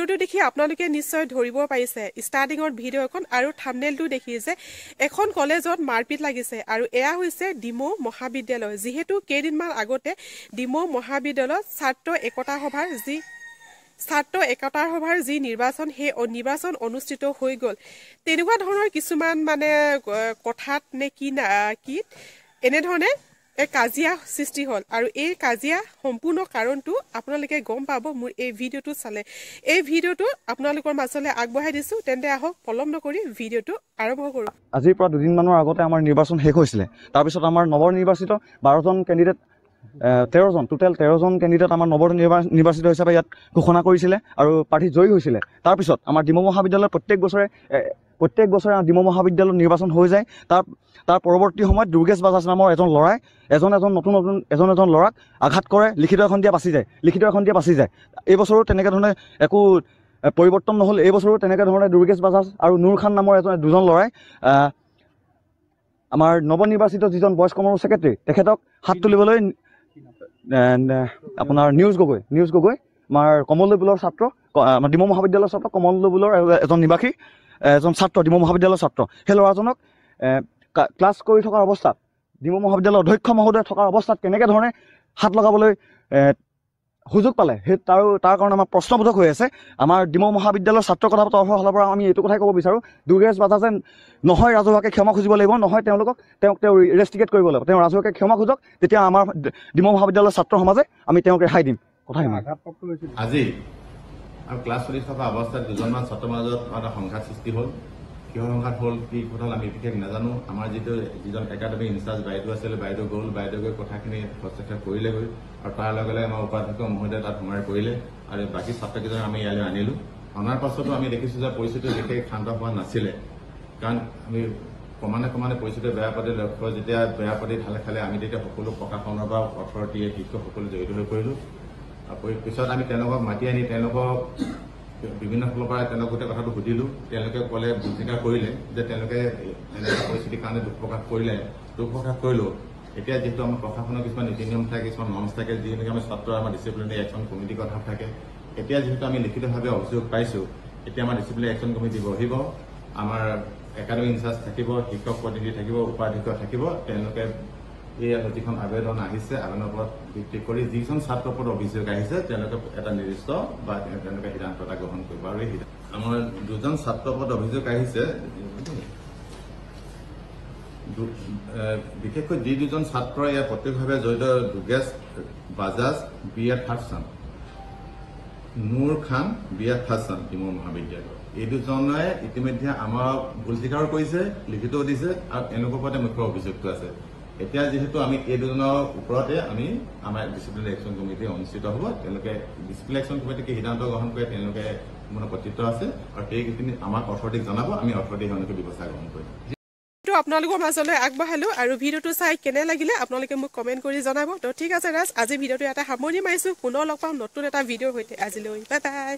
ভিডিঅ'টো দেখি আপোনালোকে নিশ্চয় ধৰিব পাৰিছে ষ্টাৰ্টিঙৰ ভিডিঅ'খন আৰু থাম্বনেইলটো দেখিছে এখন কলেজত মাৰপিট লাগিছে আৰু এয়া হৈছে ডিমৌ মহাবিদ্যালয় যিহেতু কেইদিনমান আগতে ডিমৌ মহাবিদ্যালয়ত ছাত্ৰ একতাৰ সভাৰ যি নিৰ্বাচন সেই নিৰ্বাচন অনুষ্ঠিত হৈ গ'ল তেনেকুৱা ধৰণৰ কিছুমান মানে কথাত নে কি এনেধৰণে এক কাজিয়া সৃষ্টি হ'ল আৰু এই কাজিয়া সম্পূৰ্ণ কাৰণটো আপোনালোকে গম পাব মোৰ এই ভিডিঅ'টো চালে এই ভিডিঅ'টো আপোনালোকৰ মাজলৈ আগবঢ়াই দিছোঁ তেন্তে আহক পলম নকৰি ভিডিঅ'টো আৰম্ভ কৰোঁ আজিৰ পৰা দুদিনমানৰ আগতে আমাৰ নিৰ্বাচন শেষ হৈছিলে তাৰপিছত আমাৰ নৱ নিৰ্বাচিত 12জন কেণ্ডিডেট 13জন টোটেল 13জন কেণ্ডিডেট আমাৰ নৱ নিৰ্বাচিত হিচাপে ইয়াত ঘোষণা কৰিছিলে আৰু প্ৰাৰ্থী জয়ী হৈছিলে তাৰপিছত আমাৰ ডিমৌ মহাবিদ্যালয়ত প্ৰত্যেক বছৰে ডিমৌ মহাবিদ্যালয়ত নিৰ্বাচন হৈ যায় তাৰ পৰৱৰ্তী সময়ত দুৰ্গেশ বাজাজ নামৰ এজন ল'ৰাই এজন ল'ৰাক আঘাত কৰে লিখিত এখন দিয়া বাচি যায় এই বছৰো তেনেকৈ ধৰণে একো পৰিৱৰ্তন নহ'ল এই বছৰো তেনেকৈ ধৰণে দুৰ্গেশ বাজাজ আৰু নুৰ খান নামৰ দুজন ল'ৰাই আমাৰ নৱনিৰ্বাচিত যিজন বয়স কমৰ ছেক্ৰেটাৰী তেখেতক হাত তুলিবলৈ আপোনাৰ নিউজ গগৈ আমাৰ কমলদৈপুলৰ ছাত্ৰ আমাৰ ডিমৌ মহাবিদ্যালয়ৰ ছাত্ৰ কমলদৈপুলৰ এজন ছাত্ৰ ডিমৌ মহাবিদ্যালয়ৰ ছাত্ৰ সেই ল'ৰাজনক ক্লাছ কৰি থকাৰ অৱস্থাত ডিমৌ মহাবিদ্যালয়ৰ অধ্যক্ষ মহোদয় থকাৰ অৱস্থাত কেনেকৈ ধৰণে হাত লগাবলৈ সুযোগ পালে সেই তাৰ কাৰণে আমাৰ প্ৰশ্নবোধক হৈ আছে আমাৰ ডিমৌ মহাবিদ্যালয়ৰ ছাত্ৰ কথা তৰফৰ ফালৰ পৰা আমি এইটো কথাই ক'ব বিচাৰোঁ দুৰ্গেশ বাজাজে নহয় ৰাজহুৱাকৈ ক্ষমা খুজিব লাগিব নহয় তেওঁক ৰেষ্টিকেট কৰিব লাগিব তেওঁ ৰাজহুৱাকৈ ক্ষমা খোজক তেতিয়া আমাৰ ডিমৌ মহাবিদ্যালয়ৰ ছাত্ৰ সমাজে আমি তেওঁক ৰেহাই দিম আজি আৰু ক্লাছ চলি থকা অৱস্থাত দুজনমান ছাত্ৰৰ মাজত এটা সংঘাত সৃষ্টি হ'ল কিহৰ সংঘাত হ'ল কি কথা হ'ল আমি বিশেষ নাজানো আমাৰ যিজন একাডেমিক ইনচাৰ্জ বাইদেউ আছিলে বাইদেউ গৈ কথাখিনি হস্তক্ষেপ কৰিলেগৈ আৰু তাৰ লগে লগে আমাৰ উপাধ্যক্ষ মহোদয়ে তাত সোমাই কৰিলে আৰু বাকী ছাত্ৰকেইজন আমি ইয়ালৈ আনিলোঁ অনাৰ পাছতো আমি দেখিছোঁ যে পৰিস্থিতি বিশেষ শান্ত হোৱা নাছিলে কাৰণ আমি ক্ৰমান্বয়ে পৰিস্থিতি বেয়া পাতি লক্ষ্য যেতিয়া বেয়া পাতি ঢালে খালে আমি তেতিয়া সকলো প্ৰশাসনৰ বা অথৰিটিয়ে শিক্ষক সকলো জড়িত হৈ পৰিলোঁ পিছত আমি তেওঁলোকক মাতি আনি তেওঁলোকক বিভিন্ন ফালৰ পৰা তেওঁলোক গোটেই কথাটো সুধিলোঁ তেওঁলোকে ক'লে বুজিকা কৰিলে যে তেওঁলোকে এনেকুৱা পৰিস্থিতিৰ কাৰণে দুখ প্ৰকাশ কৰিলোঁ এতিয়া যিহেতু আমাৰ প্ৰশাসনৰ কিছুমান নীতি নিয়ম থাকে কিছুমান নৰ্মছ থাকে যিহেতুকে আমাৰ ছাত্ৰ আমাৰ ডিচিপ্লিনাৰী একশ্যন কমিটিৰ কথা থাকে এতিয়া যিহেতু আমি লিখিতভাৱে অভিযোগ পাইছোঁ এতিয়া আমাৰ ডিচিপ্লিনাৰী একশ্যন কমিটি বহিব আমাৰ একাডেমিক ইনচাৰ্জ থাকিব শিক্ষক প্ৰতিনিধি থাকিব উপাধ্যক্ষ থাকিব তেওঁলোকে এই যিখন আবেদন আহিছে আবেদনৰ ওপৰত ভিত্তি কৰি যিজন ছাত্ৰৰ ওপৰত অভিযোগ আহিছে তেওঁলোকে এটা নিৰ্দিষ্ট বা তেওঁলোকে সিদ্ধান্ত এটা গ্ৰহণ কৰিব আৰু এই আমাৰ দুজন ছাত্ৰৰ ওপৰত অভিযোগ আহিছে বিশেষকৈ যি দুজন ছাত্ৰ ইয়াত প্ৰত্যক্ষভাৱে জড়িত Durgesh Bajaj BA first sem Nur Khan BA first sem Dimow মহাবিদ্যালয় এই দুজনে ইতিমধ্যে আমাৰ ভুল স্বীকাৰ কৰিছে লিখিতও দিছে আৰু এনেকুৱা ওপৰতে মুখ্য অভিযোগটো আছে এতিয়া যিহেতু আমি এই দুজনৰ ওপৰতে আমি আমাৰ ডিচিপ্লিনাৰী একশ্যন কমিটি অনুষ্ঠিত হ'ব তেওঁলোকে ডিচিপ্লিনাৰী একশ্যন কমিটিকে সিদ্ধান্ত গ্ৰহণ কৰে তেওঁলোকে কোনো কৰ্তৃত্ব আছে আৰু সেইখিনি আমাক অথৰিটিক জনাব আমি অথৰিটিক তেওঁলোকে ব্যৱস্থা গ্ৰহণ কৰিম আপোনালোকৰ মাজলৈ আগবঢ়ালোঁ আৰু ভিডিঅ'টো চাই কেনে লাগিলে আপোনালোকে মোক কমেণ্ট কৰি জনাব তো ঠিক আছে ৰাজ আজি ভিডিঅ'টো এটা সামৰণি মাৰিছোঁ পুনৰ লগ পাম নতুন এটা ভিডিঅ'ৰ সৈতে আজিলৈ বাই বাই